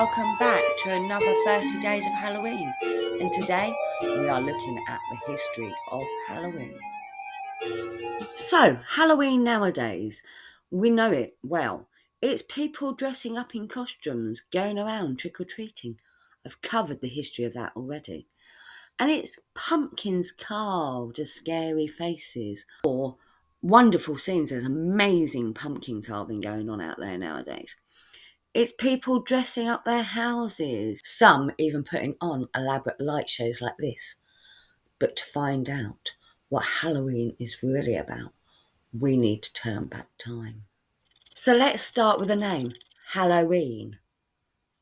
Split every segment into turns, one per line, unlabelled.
welcome back to another 30 Days of Halloween. And today we are looking at the history of Halloween. So, Halloween nowadays, we know it well. It's people dressing up in costumes, going around trick-or-treating. I've covered the history of that already. And it's pumpkins carved as scary faces or wonderful scenes. There's amazing pumpkin carving going on out there nowadays. It's people dressing up their houses, some even putting on elaborate light shows like this. But to find out what Halloween is really about, we need to turn back time. So let's start with the name, Halloween,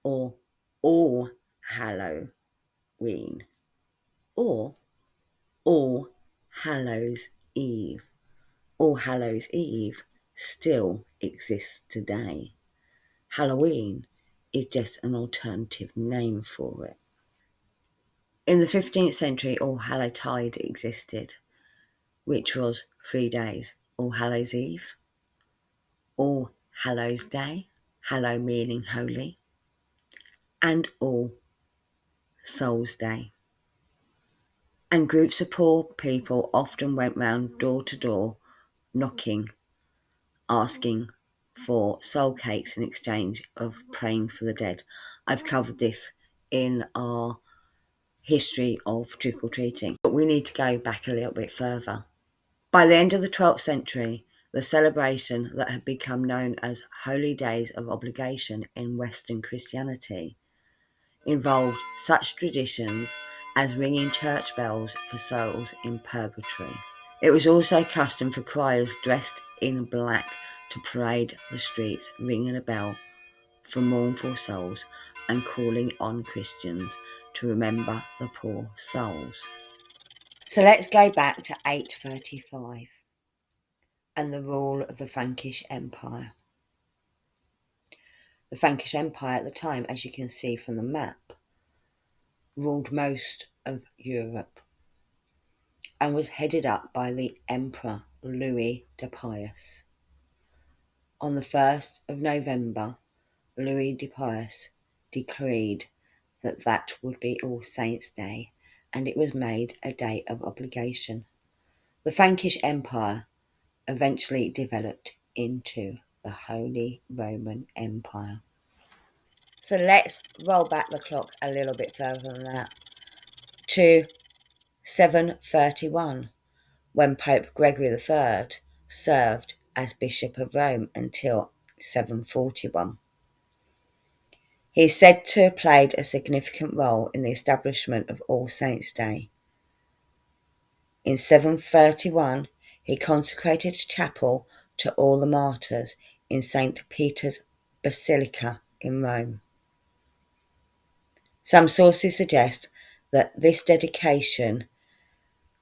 or All Halloween, or All Hallows Eve. All Hallows Eve still exists today. Halloween is just an alternative name for it. In the 15th century, All Hallowtide existed, which was 3 days. All Hallows Eve, All Hallows Day, Hallow meaning holy, and All Souls Day. And groups of poor people often went round door to door, knocking, asking for soul cakes in exchange of praying for the dead. I've covered this in our history of trick-or-treating, but we need to go back a little bit further. By the end of the 12th century, the celebration that had become known as Holy Days of Obligation in Western Christianity involved such traditions as ringing church bells for souls in purgatory. It was also custom for criers dressed in black to parade the streets, ringing a bell for mournful souls and calling on Christians to remember the poor souls. So let's go back to 835 and the rule of the Frankish Empire. The Frankish Empire at the time, as you can see from the map, ruled most of Europe and was headed up by the Emperor Louis de Pius. On the 1st of November, Louis de Pius decreed that would be All Saints' Day, and it was made a day of obligation. The Frankish Empire eventually developed into the Holy Roman Empire. So let's roll back the clock a little bit further than that to 731, when Pope Gregory III served as Bishop of Rome until 741. He is said to have played a significant role in the establishment of All Saints' Day. In 731, he consecrated a chapel to all the martyrs in St. Peter's Basilica in Rome. Some sources suggest that this dedication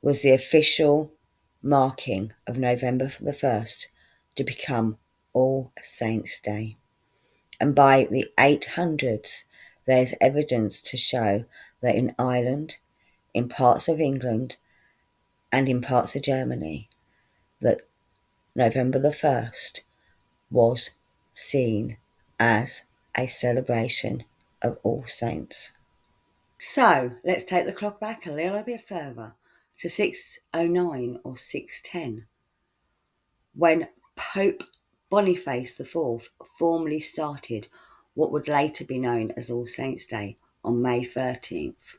was the official marking of November the 1st to become All Saints' Day. And by the 800s, there's evidence to show that in Ireland, in parts of England, and in parts of Germany, that November the 1st was seen as a celebration of All Saints. So let's take the clock back a little bit further to 609 or 610, when Pope Boniface IV formally started what would later be known as All Saints' Day on May 13th,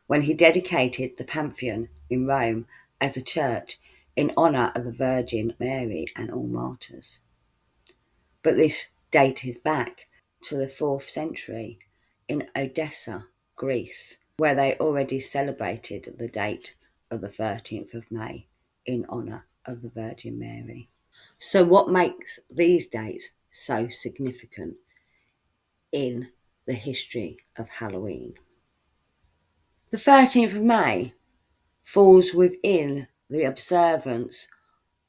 when he dedicated the Pantheon in Rome as a church in honour of the Virgin Mary and all martyrs. But this dates back to the 4th century in Odessa, Greece, where they already celebrated the date of the 13th of May in honour of the Virgin Mary. So what makes these dates so significant in the history of Halloween? The 13th of May falls within the observance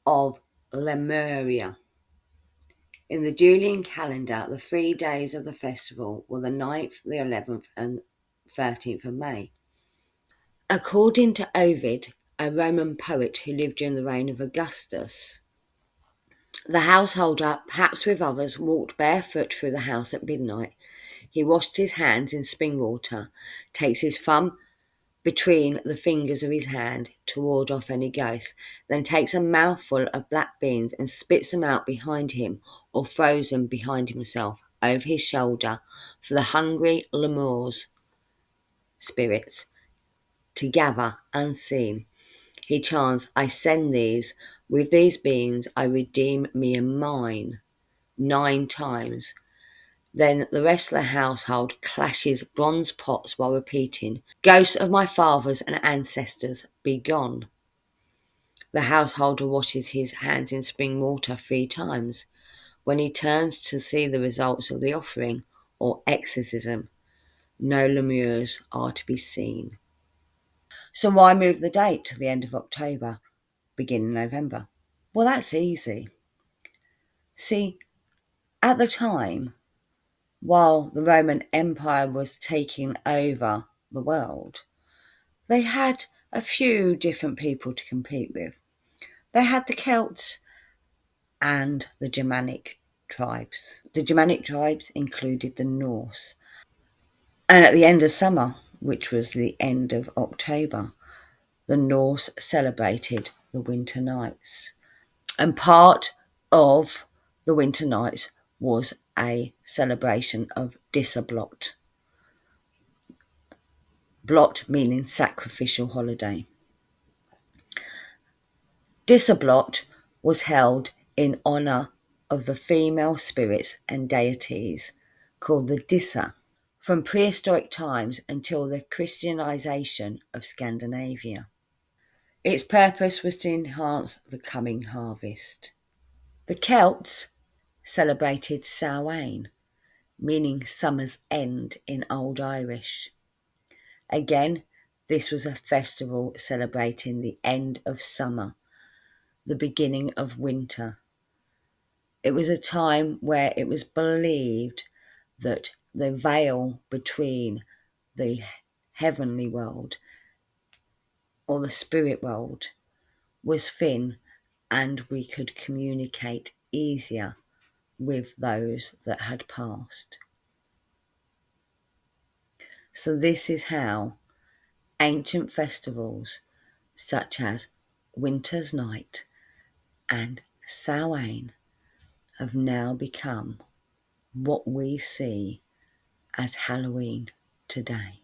of Lemuria. In the Julian calendar, the 3 days of the festival were the 9th, the 11th and 13th of May. According to Ovid, a Roman poet who lived during the reign of Augustus, the householder, perhaps with others, walked barefoot through the house at midnight, He washed his hands in spring water, takes his thumb between the fingers of his hand to ward off any ghosts, then takes a mouthful of black beans and spits them out behind him or throws them behind himself over his shoulder for the hungry lemurs spirits to gather unseen. He chants, I send these, with these beans I redeem me and mine, 9 times. Then the rest of the household clashes bronze pots while repeating, Ghosts of my fathers and ancestors, be gone. The householder washes his hands in spring water 3 times. When he turns to see the results of the offering or exorcism, no lemurs are to be seen. So why move the date to the end of October, beginning November? Well, that's easy. See, at the time, while the Roman Empire was taking over the world, they had a few different people to compete with. They had the Celts and the Germanic tribes. The Germanic tribes included the Norse. And at the end of summer, which was the end of October, the Norse celebrated the winter nights. And part of the winter nights was a celebration of Dissablot. Blot meaning sacrificial holiday. Dissablot was held in honour of the female spirits and deities called the Dissa from prehistoric times until the Christianization of Scandinavia. Its purpose was to enhance the coming harvest. The Celts celebrated Samhain, meaning summer's end in Old Irish. Again, this was a festival celebrating the end of summer, the beginning of winter. It was a time where it was believed that the veil between the heavenly world or the spirit world was thin and we could communicate easier with those that had passed. So this is how ancient festivals such as Winter's Night and Samhain have now become what we see as Halloween today.